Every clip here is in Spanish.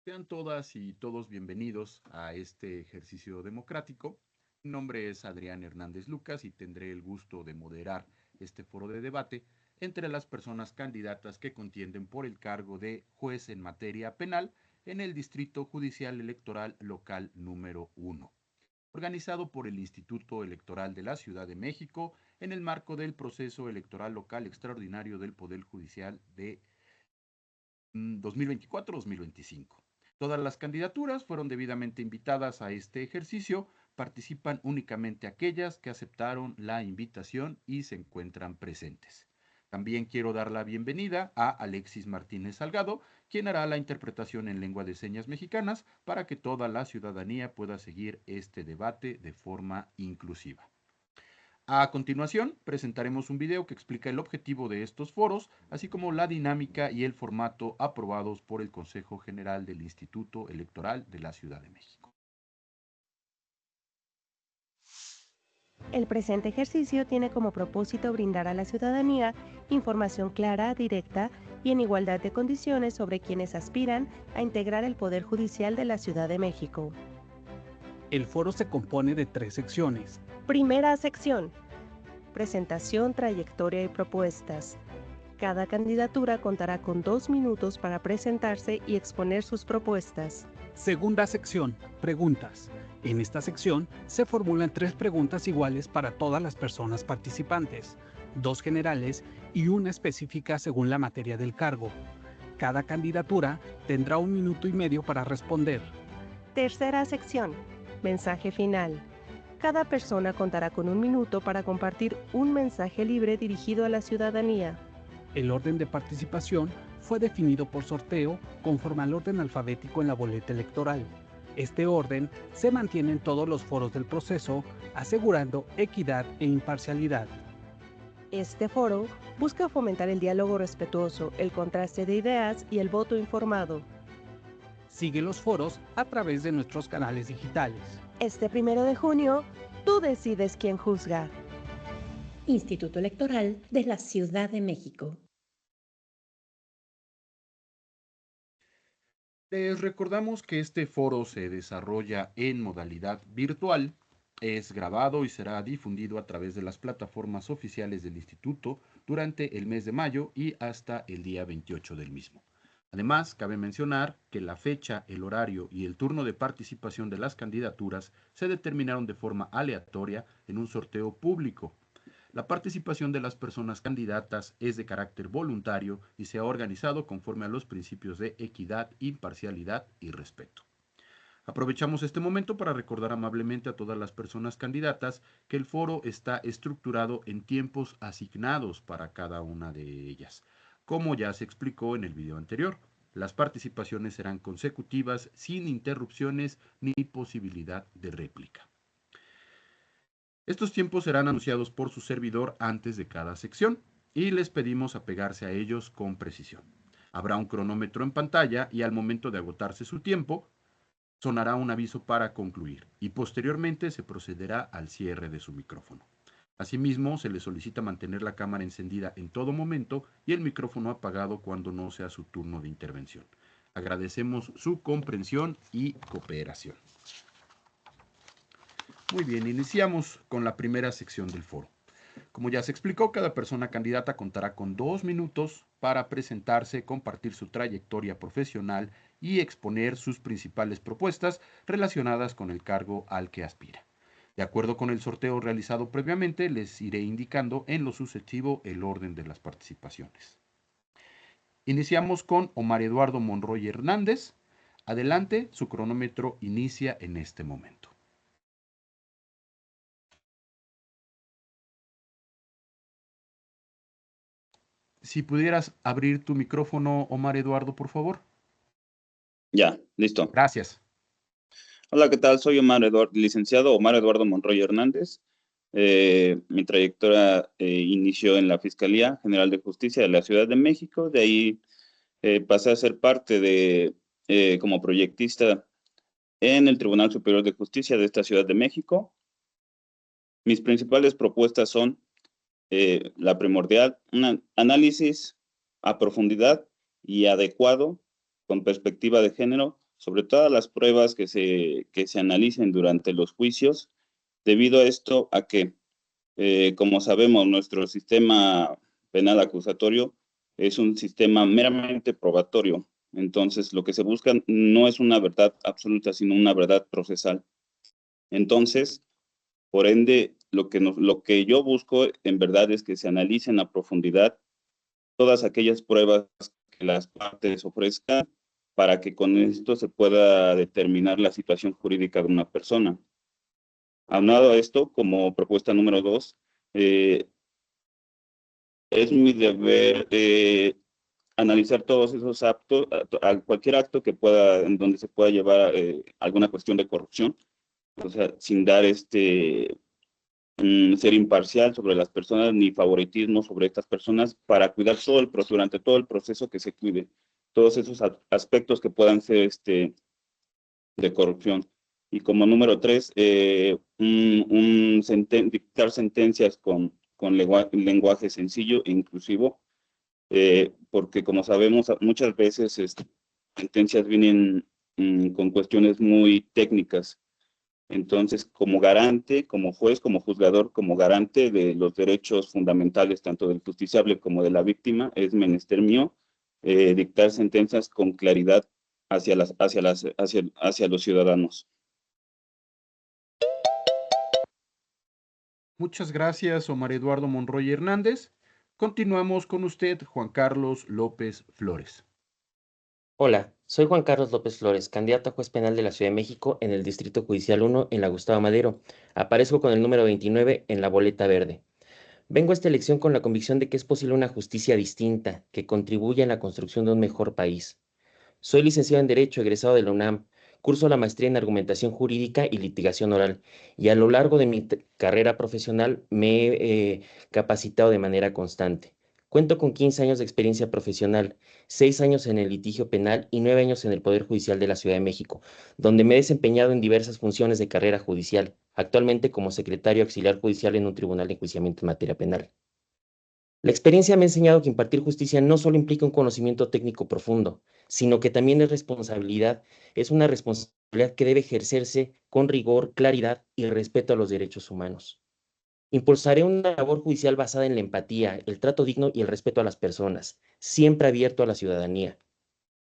Sean todas y todos bienvenidos a este ejercicio democrático. Mi nombre es Adrián Hernández Lucas y tendré el gusto de moderar este foro de debate entre las personas candidatas que contienden por el cargo de juez en materia penal en el Distrito Judicial Electoral Local número 1, organizado por el Instituto Electoral de la Ciudad de México en el marco del proceso electoral local extraordinario del Poder Judicial de 2024-2025. Todas las candidaturas fueron debidamente invitadas a este ejercicio. Participan únicamente aquellas que aceptaron la invitación y se encuentran presentes. También quiero dar la bienvenida a Alexis Martínez Salgado, quien hará la interpretación en lengua de señas mexicanas para que toda la ciudadanía pueda seguir este debate de forma inclusiva. A continuación, presentaremos un video que explica el objetivo de estos foros, así como la dinámica y el formato aprobados por el Consejo General del Instituto Electoral de la Ciudad de México. El presente ejercicio tiene como propósito brindar a la ciudadanía información clara, directa y en igualdad de condiciones sobre quienes aspiran a integrar el Poder Judicial de la Ciudad de México. El foro se compone de 3 secciones. Primera sección. Presentación, trayectoria y propuestas. Cada candidatura contará con 2 minutos para presentarse y exponer sus propuestas. Segunda sección, preguntas. En esta sección se formulan 3 preguntas iguales para todas las personas participantes, 2 generales y una específica según la materia del cargo. Cada candidatura tendrá 1 minuto y medio para responder. Tercera sección. Mensaje final. Cada persona contará con 1 minuto para compartir un mensaje libre dirigido a la ciudadanía. El orden de participación fue definido por sorteo conforme al orden alfabético en la boleta electoral. Este orden se mantiene en todos los foros del proceso, asegurando equidad e imparcialidad. Este foro busca fomentar el diálogo respetuoso, el contraste de ideas y el voto informado. Sigue los foros a través de nuestros canales digitales. Este 1 de junio, tú decides quién juzga. Instituto Electoral de la Ciudad de México. Les recordamos que este foro se desarrolla en modalidad virtual, es grabado y será difundido a través de las plataformas oficiales del Instituto durante el mes de mayo y hasta el día 28 del mismo. Además, cabe mencionar que la fecha, el horario y el turno de participación de las candidaturas se determinaron de forma aleatoria en un sorteo público. La participación de las personas candidatas es de carácter voluntario y se ha organizado conforme a los principios de equidad, imparcialidad y respeto. Aprovechamos este momento para recordar amablemente a todas las personas candidatas que el foro está estructurado en tiempos asignados para cada una de ellas. Como ya se explicó en el video anterior, las participaciones serán consecutivas sin interrupciones ni posibilidad de réplica. Estos tiempos serán anunciados por su servidor antes de cada sección y les pedimos apegarse a ellos con precisión. Habrá un cronómetro en pantalla y al momento de agotarse su tiempo, sonará un aviso para concluir y posteriormente se procederá al cierre de su micrófono. Asimismo, se le solicita mantener la cámara encendida en todo momento y el micrófono apagado cuando no sea su turno de intervención. Agradecemos su comprensión y cooperación. Muy bien, iniciamos con la primera sección del foro. Como ya se explicó, cada persona candidata contará con 2 minutos para presentarse, compartir su trayectoria profesional y exponer sus principales propuestas relacionadas con el cargo al que aspira. De acuerdo con el sorteo realizado previamente, les iré indicando en lo sucesivo el orden de las participaciones. Iniciamos con Omar Eduardo Monroy Hernández. Adelante, su cronómetro inicia en este momento. Si pudieras abrir tu micrófono, Omar Eduardo, por favor. Ya, listo. Gracias. Hola, ¿qué tal? Soy licenciado Omar Eduardo Monroy Hernández. Mi trayectoria inició en la Fiscalía General de Justicia de la Ciudad de México. De ahí pasé a ser parte como proyectista en el Tribunal Superior de Justicia de esta Ciudad de México. Mis principales propuestas son la primordial, un análisis a profundidad y adecuado con perspectiva de género sobre todas las pruebas que se analicen durante los juicios, debido a esto a que, como sabemos, nuestro sistema penal acusatorio es un sistema meramente probatorio. Entonces, lo que se busca no es una verdad absoluta, sino una verdad procesal. Entonces, por ende, lo que yo busco en verdad es que se analicen a profundidad todas aquellas pruebas que las partes ofrezcan para que con esto se pueda determinar la situación jurídica de una persona. Aunado a esto, como propuesta número 2, es mi deber analizar todos esos actos, cualquier acto que pueda, en donde se pueda llevar alguna cuestión de corrupción, o sea, sin dar ser imparcial sobre las personas ni favoritismo sobre estas personas para cuidar durante todo el proceso que se cuide todos esos aspectos que puedan ser de corrupción. Y como número 3, dictar sentencias con lenguaje sencillo e inclusivo, porque como sabemos, muchas veces sentencias vienen con cuestiones muy técnicas. Entonces, como garante, como juez, como juzgador, como garante de los derechos fundamentales, tanto del justiciable como de la víctima, es menester mío dictar sentencias con claridad hacia los ciudadanos. Muchas gracias, Omar Eduardo Monroy Hernández. Continuamos con usted, Juan Carlos López Flores. Hola, soy Juan Carlos López Flores, candidato a juez penal de la Ciudad de México en el Distrito Judicial 1 en la Gustavo Madero. Aparezco con el número 29 en la boleta verde. Vengo a esta elección con la convicción de que es posible una justicia distinta que contribuya en la construcción de un mejor país. Soy licenciado en Derecho, egresado de la UNAM, curso la maestría en Argumentación Jurídica y Litigación Oral, y a lo largo de mi carrera profesional me he capacitado de manera constante. Cuento con 15 años de experiencia profesional, 6 años en el litigio penal y 9 años en el Poder Judicial de la Ciudad de México, donde me he desempeñado en diversas funciones de carrera judicial, actualmente como secretario auxiliar judicial en un tribunal de enjuiciamiento en materia penal. La experiencia me ha enseñado que impartir justicia no solo implica un conocimiento técnico profundo, sino que también es una responsabilidad que debe ejercerse con rigor, claridad y respeto a los derechos humanos. Impulsaré una labor judicial basada en la empatía, el trato digno y el respeto a las personas, siempre abierto a la ciudadanía.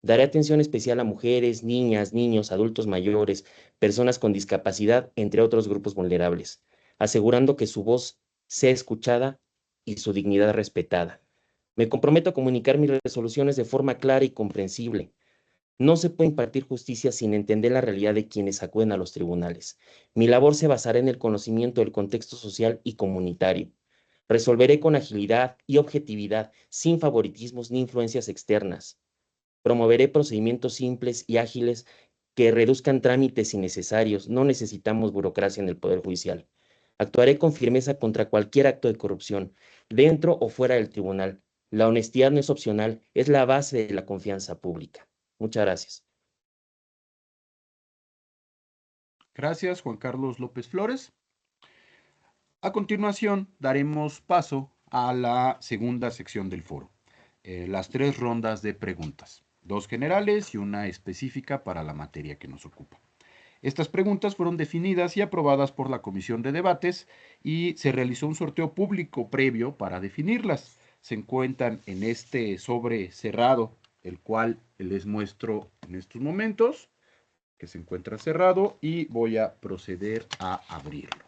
Daré atención especial a mujeres, niñas, niños, adultos mayores, personas con discapacidad, entre otros grupos vulnerables, asegurando que su voz sea escuchada y su dignidad respetada. Me comprometo a comunicar mis resoluciones de forma clara y comprensible. No se puede impartir justicia sin entender la realidad de quienes acuden a los tribunales. Mi labor se basará en el conocimiento del contexto social y comunitario. Resolveré con agilidad y objetividad, sin favoritismos ni influencias externas. Promoveré procedimientos simples y ágiles que reduzcan trámites innecesarios. No necesitamos burocracia en el Poder Judicial. Actuaré con firmeza contra cualquier acto de corrupción, dentro o fuera del tribunal. La honestidad no es opcional, es la base de la confianza pública. Muchas gracias. Gracias, Juan Carlos López Flores. A continuación, daremos paso a la segunda sección del foro, las 3 rondas de preguntas, 2 generales y una específica para la materia que nos ocupa. Estas preguntas fueron definidas y aprobadas por la Comisión de Debates y se realizó un sorteo público previo para definirlas. Se encuentran en este sobre cerrado, el cual les muestro en estos momentos, que se encuentra cerrado, y voy a proceder a abrirlo.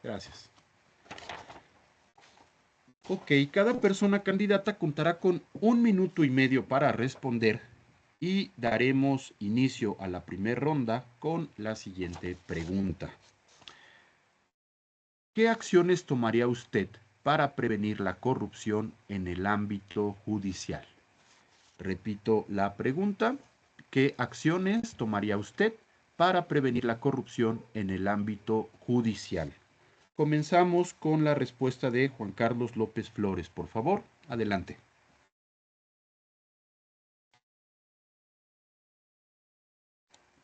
Gracias. Ok, cada persona candidata contará con 1 minuto y medio para responder y daremos inicio a la primera ronda con la siguiente pregunta. ¿Qué acciones tomaría usted para prevenir la corrupción en el ámbito judicial? Repito la pregunta. ¿Qué acciones tomaría usted para prevenir la corrupción en el ámbito judicial? Comenzamos con la respuesta de Juan Carlos López Flores, por favor. Adelante.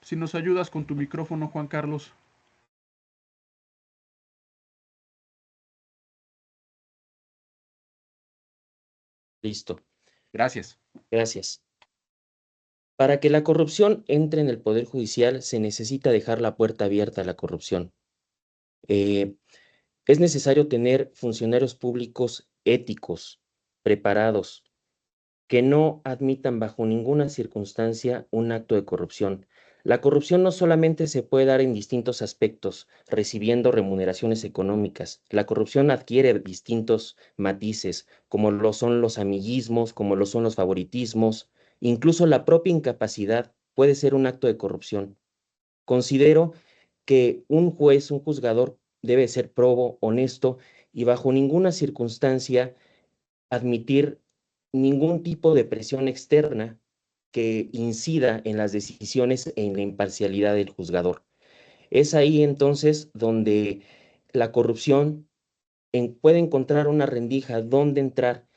Si nos ayudas con tu micrófono, Juan Carlos. Listo. Gracias. Gracias. Para que la corrupción entre en el Poder Judicial, se necesita dejar la puerta abierta a la corrupción. Es necesario tener funcionarios públicos éticos, preparados, que no admitan bajo ninguna circunstancia un acto de corrupción. La corrupción no solamente se puede dar en distintos aspectos, recibiendo remuneraciones económicas. La corrupción adquiere distintos matices, como lo son los amiguismos, como lo son los favoritismos, incluso la propia incapacidad puede ser un acto de corrupción. Considero que un juez, un juzgador, debe ser probo, honesto y bajo ninguna circunstancia admitir ningún tipo de presión externa que incida en las decisiones e en la imparcialidad del juzgador. Es ahí entonces donde la corrupción puede encontrar una rendija donde entrar.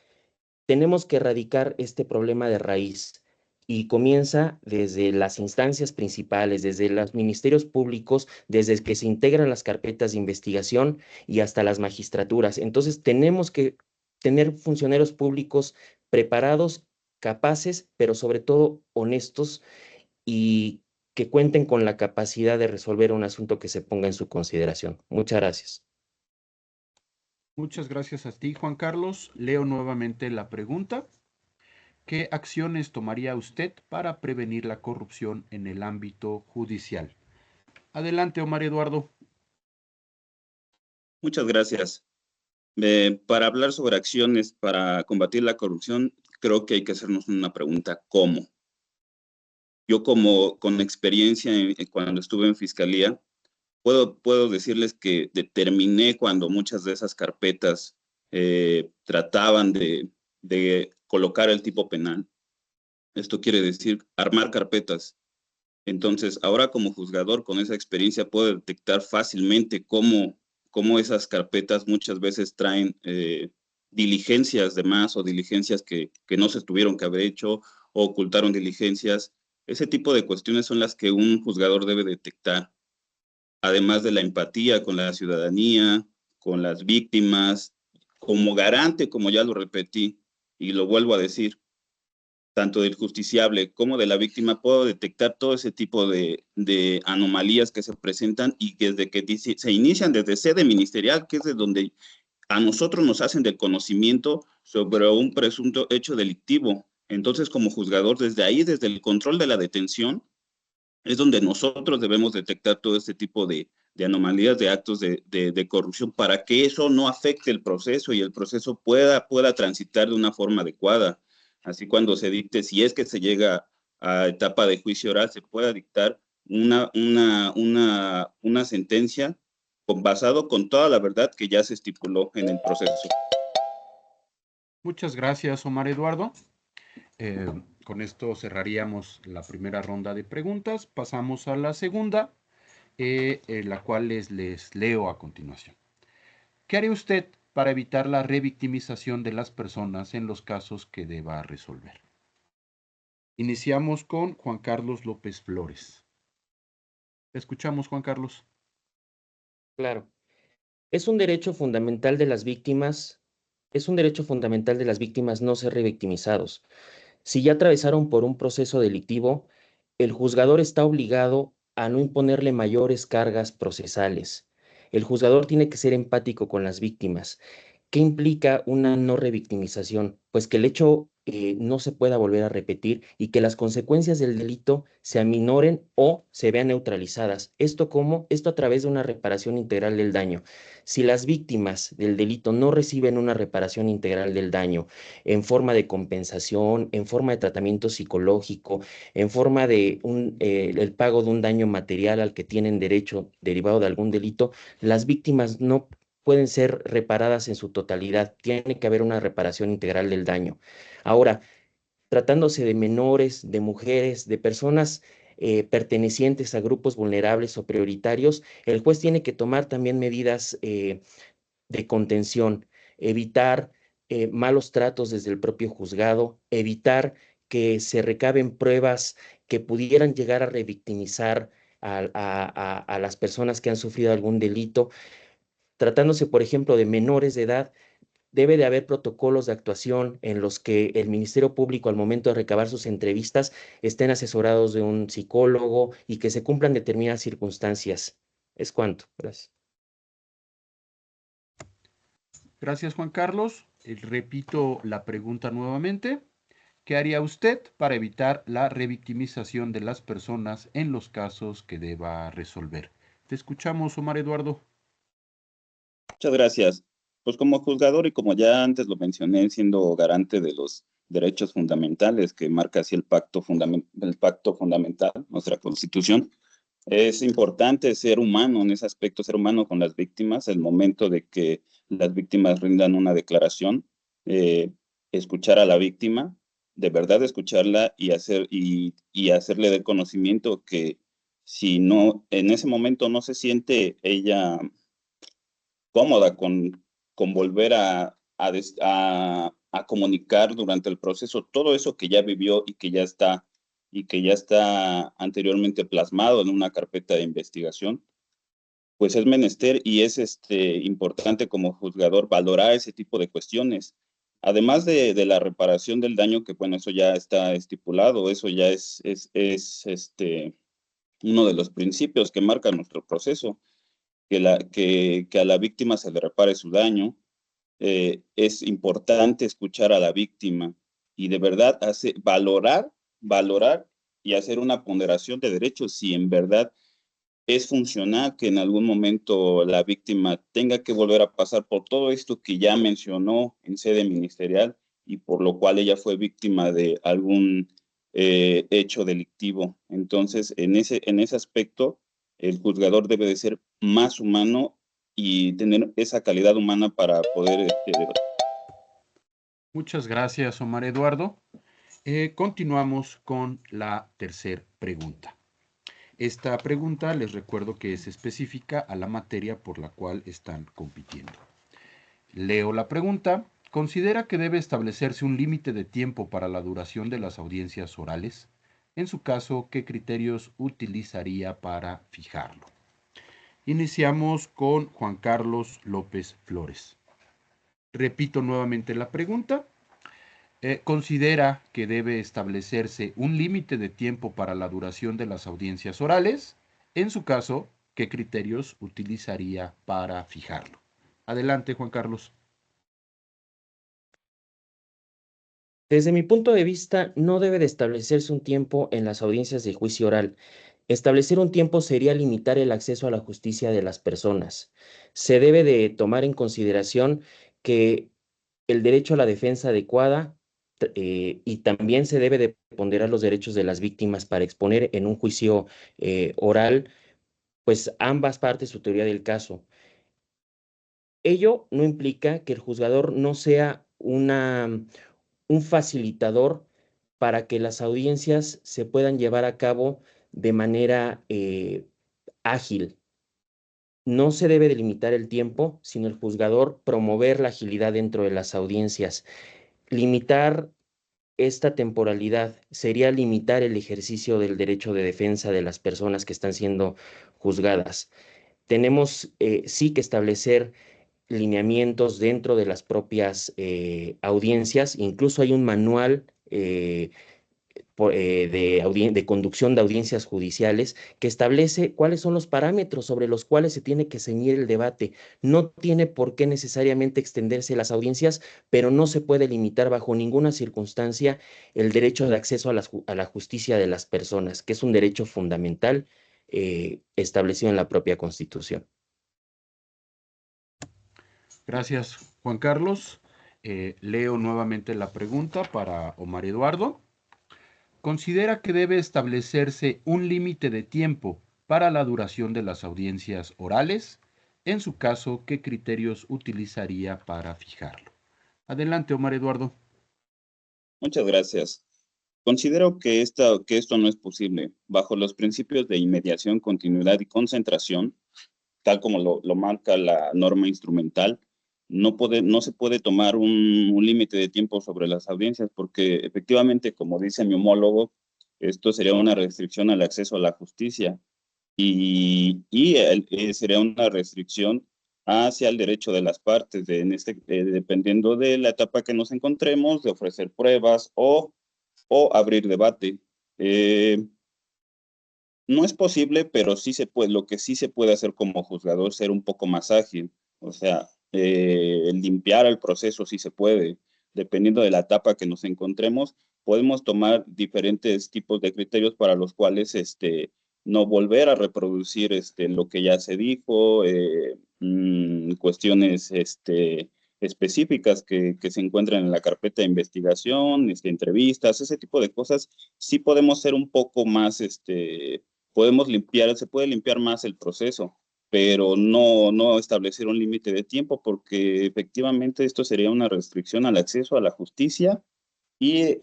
Tenemos que erradicar este problema de raíz y comienza desde las instancias principales, desde los ministerios públicos, desde que se integran las carpetas de investigación y hasta las magistraturas. Entonces tenemos que tener funcionarios públicos preparados, capaces, pero sobre todo honestos y que cuenten con la capacidad de resolver un asunto que se ponga en su consideración. Muchas gracias. Muchas gracias a ti, Juan Carlos. Leo nuevamente la pregunta. ¿Qué acciones tomaría usted para prevenir la corrupción en el ámbito judicial? Adelante, Omar Eduardo. Muchas gracias. Para hablar sobre acciones para combatir la corrupción, creo que hay que hacernos una pregunta: ¿cómo? Yo, como con experiencia cuando estuve en fiscalía, puedo decirles que determiné cuando muchas de esas carpetas trataban de colocar el tipo penal. Esto quiere decir armar carpetas. Entonces, ahora como juzgador con esa experiencia puedo detectar fácilmente cómo esas carpetas muchas veces traen diligencias de más o diligencias que no se tuvieron que haber hecho o ocultaron diligencias. Ese tipo de cuestiones son las que un juzgador debe detectar, además de la empatía con la ciudadanía, con las víctimas, como garante, como ya lo repetí y lo vuelvo a decir, tanto del justiciable como de la víctima, puedo detectar todo ese tipo de anomalías que se presentan y que desde que se inician desde sede ministerial, que es de donde a nosotros nos hacen del conocimiento sobre un presunto hecho delictivo. Entonces, como juzgador, desde ahí, desde el control de la detención, es donde nosotros debemos detectar todo este tipo de anomalías, de actos de corrupción, para que eso no afecte el proceso y el proceso pueda transitar de una forma adecuada. Así, cuando se dicte, si es que se llega a etapa de juicio oral, se pueda dictar una sentencia basado con toda la verdad que ya se estipuló en el proceso. Muchas gracias, Omar Eduardo. Con esto cerraríamos la primera ronda de preguntas. Pasamos a la segunda, la cual les leo a continuación. ¿Qué haría usted para evitar la revictimización de las personas en los casos que deba resolver? Iniciamos con Juan Carlos López Flores. Escuchamos, Juan Carlos. Claro. Es un derecho fundamental de las víctimas, no ser revictimizados. Si ya atravesaron por un proceso delictivo, el juzgador está obligado a no imponerle mayores cargas procesales. El juzgador tiene que ser empático con las víctimas. ¿Qué implica una no revictimización? Pues que el hecho no se pueda volver a repetir y que las consecuencias del delito se aminoren o se vean neutralizadas. ¿Esto cómo? Esto a través de una reparación integral del daño. Si las víctimas del delito no reciben una reparación integral del daño en forma de compensación, en forma de tratamiento psicológico, en forma de el pago de un daño material al que tienen derecho derivado de algún delito, las víctimas no pueden ser reparadas en su totalidad. Tiene que haber una reparación integral del daño. Ahora, tratándose de menores, de mujeres, de personas pertenecientes a grupos vulnerables o prioritarios, el juez tiene que tomar también medidas de contención, evitar malos tratos desde el propio juzgado, evitar que se recaben pruebas que pudieran llegar a revictimizar a las personas que han sufrido algún delito. Tratándose, por ejemplo, de menores de edad, debe de haber protocolos de actuación en los que el Ministerio Público, al momento de recabar sus entrevistas, estén asesorados de un psicólogo y que se cumplan determinadas circunstancias. Es cuanto. Gracias. Gracias, Juan Carlos. Repito la pregunta nuevamente. ¿Qué haría usted para evitar la revictimización de las personas en los casos que deba resolver? Te escuchamos, Omar Eduardo. Muchas gracias. Pues como juzgador y como ya antes lo mencioné, siendo garante de los derechos fundamentales que marca así el pacto fundamental, nuestra Constitución, es importante ser humano en ese aspecto, ser humano con las víctimas, el momento de que las víctimas rindan una declaración, escuchar a la víctima, de verdad escucharla y hacerle del conocimiento que si no, en ese momento no se siente ella cómoda con volver a comunicar durante el proceso todo eso que ya vivió y que ya está anteriormente plasmado en una carpeta de investigación, pues es menester y es importante como juzgador valorar ese tipo de cuestiones. Además de la reparación del daño, que bueno, eso ya está estipulado, eso ya es uno de los principios que marca nuestro proceso, que a la víctima se le repare su daño. Es importante escuchar a la víctima y de verdad valorar y hacer una ponderación de derechos si en verdad es funcional que en algún momento la víctima tenga que volver a pasar por todo esto que ya mencionó en sede ministerial y por lo cual ella fue víctima de algún hecho delictivo. Entonces, en ese aspecto, el juzgador debe de ser más humano y tener esa calidad humana para poder Muchas gracias, Omar Eduardo. Continuamos con la tercera pregunta. Esta pregunta les recuerdo que es específica a la materia por la cual están compitiendo. Leo la pregunta. ¿Considera que debe establecerse un límite de tiempo para la duración de las audiencias orales? En su caso, ¿qué criterios utilizaría para fijarlo? Iniciamos con Juan Carlos López Flores. Repito nuevamente la pregunta. ¿Considera que debe establecerse un límite de tiempo para la duración de las audiencias orales? En su caso, ¿qué criterios utilizaría para fijarlo? Adelante, Juan Carlos. Desde mi punto de vista, no debe de establecerse un tiempo en las audiencias de juicio oral. Establecer un tiempo sería limitar el acceso a la justicia de las personas. Se debe de tomar en consideración que el derecho a la defensa adecuada y también se debe de ponderar los derechos de las víctimas para exponer en un juicio oral, pues ambas partes su teoría del caso. Ello no implica que el juzgador no sea un facilitador para que las audiencias se puedan llevar a cabo de manera ágil. No se debe delimitar el tiempo, sino el juzgador promover la agilidad dentro de las audiencias. Limitar esta temporalidad sería limitar el ejercicio del derecho de defensa de las personas que están siendo juzgadas. Tenemos sí que establecer lineamientos dentro de las propias audiencias. Incluso hay un manual de conducción de audiencias judiciales que establece cuáles son los parámetros sobre los cuales se tiene que ceñir el debate. No tiene por qué necesariamente extenderse las audiencias, pero no se puede limitar bajo ninguna circunstancia el derecho de acceso a la justicia de las personas, que es un derecho fundamental establecido en la propia Constitución. Gracias, Juan Carlos. Leo nuevamente la pregunta para Omar Eduardo. ¿Considera que debe establecerse un límite de tiempo para la duración de las audiencias orales? En su caso, ¿qué criterios utilizaría para fijarlo? Adelante, Omar Eduardo. Muchas gracias. Considero que esto no es posible. Bajo los principios de inmediación, continuidad y concentración, tal como lo marca la norma instrumental, no se puede tomar un límite de tiempo sobre las audiencias, porque efectivamente, como dice mi homólogo, esto sería una restricción al acceso a la justicia y sería una restricción hacia el derecho de las partes, dependiendo de la etapa que nos encontremos, de ofrecer pruebas o abrir debate. No es posible, pero sí se puede, lo que sí se puede hacer como juzgador, ser un poco más ágil. O sea, limpiar el proceso sí se puede. Dependiendo de la etapa que nos encontremos, podemos tomar diferentes tipos de criterios para los cuales no volver a reproducir lo que ya se dijo, cuestiones específicas que se encuentran en la carpeta de investigación, entrevistas, ese tipo de cosas. Sí podemos ser un poco más se puede limpiar más el proceso, pero no establecer un límite de tiempo, porque efectivamente esto sería una restricción al acceso a la justicia y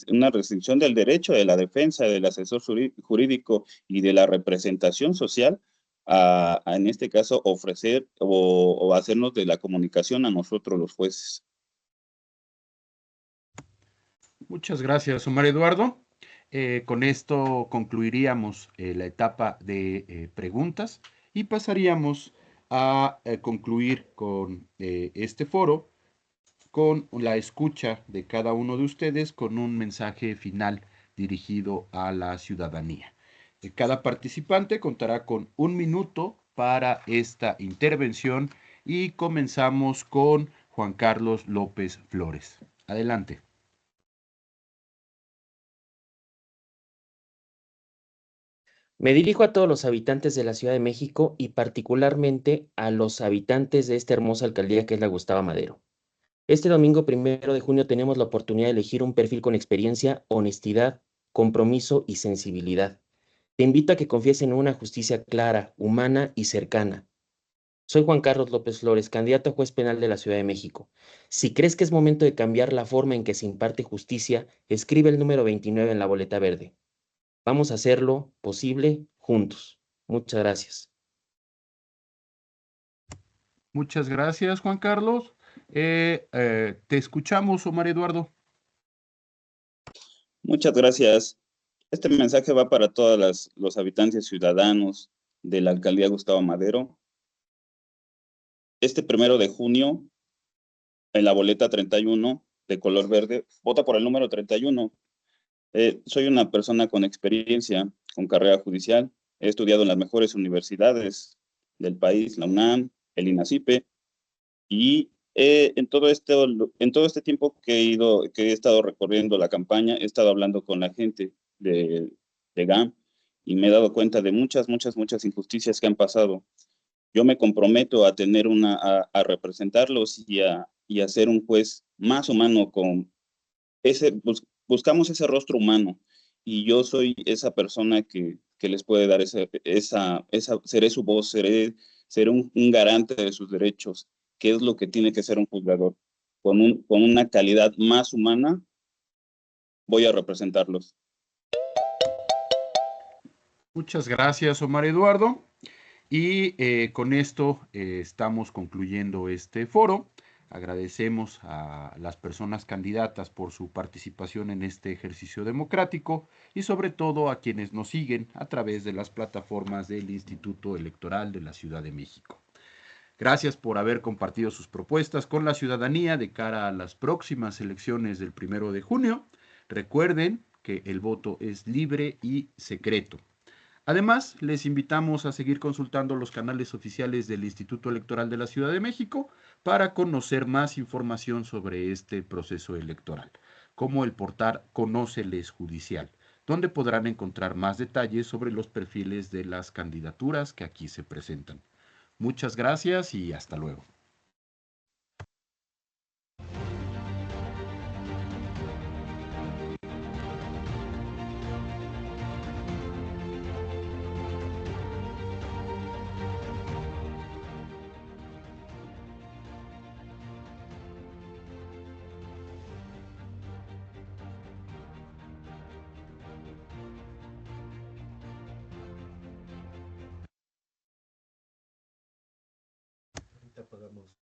una restricción del derecho de la defensa, del asesor jurídico y de la representación social en este caso, ofrecer o hacernos de la comunicación a nosotros los jueces. Muchas gracias, Omar Eduardo. Con esto concluiríamos la etapa de preguntas y pasaríamos a concluir con este foro, con la escucha de cada uno de ustedes, con un mensaje final dirigido a la ciudadanía. Cada participante contará con 1 minuto para esta intervención y comenzamos con Juan Carlos López Flores. Adelante. Me dirijo a todos los habitantes de la Ciudad de México y particularmente a los habitantes de esta hermosa alcaldía que es la Gustavo Madero. Este domingo 1 de junio tenemos la oportunidad de elegir un perfil con experiencia, honestidad, compromiso y sensibilidad. Te invito a que confíes en una justicia clara, humana y cercana. Soy Juan Carlos López Flores, candidato a juez penal de la Ciudad de México. Si crees que es momento de cambiar la forma en que se imparte justicia, escribe el número 29 en la boleta verde. Vamos a hacerlo posible juntos. Muchas gracias. Muchas gracias, Juan Carlos. Te escuchamos, Omar Eduardo. Muchas gracias. Este mensaje va para todos los habitantes ciudadanos de la alcaldía Gustavo Madero. Este 1 de junio, en la boleta 31 de color verde, vota por el número 31. Soy una persona con experiencia, con carrera judicial. He estudiado en las mejores universidades del país, la UNAM, el INACIPE, y en todo este tiempo que he estado recorriendo la campaña, he estado hablando con la gente de GAM y me he dado cuenta de muchas injusticias que han pasado. Yo me comprometo a representarlos y a ser un juez más humano buscamos ese rostro humano, y yo soy esa persona que les puede dar seré su voz, seré un garante de sus derechos, que es lo que tiene que ser un juzgador. Con una calidad más humana, voy a representarlos. Muchas gracias, Omar Eduardo. Y con esto estamos concluyendo este foro. Agradecemos a las personas candidatas por su participación en este ejercicio democrático y sobre todo a quienes nos siguen a través de las plataformas del Instituto Electoral de la Ciudad de México. Gracias por haber compartido sus propuestas con la ciudadanía de cara a las próximas elecciones del 1 de junio. Recuerden que el voto es libre y secreto. Además, les invitamos a seguir consultando los canales oficiales del Instituto Electoral de la Ciudad de México para conocer más información sobre este proceso electoral, como el portal Conóceles Judicial, donde podrán encontrar más detalles sobre los perfiles de las candidaturas que aquí se presentan. Muchas gracias y hasta luego. hagamos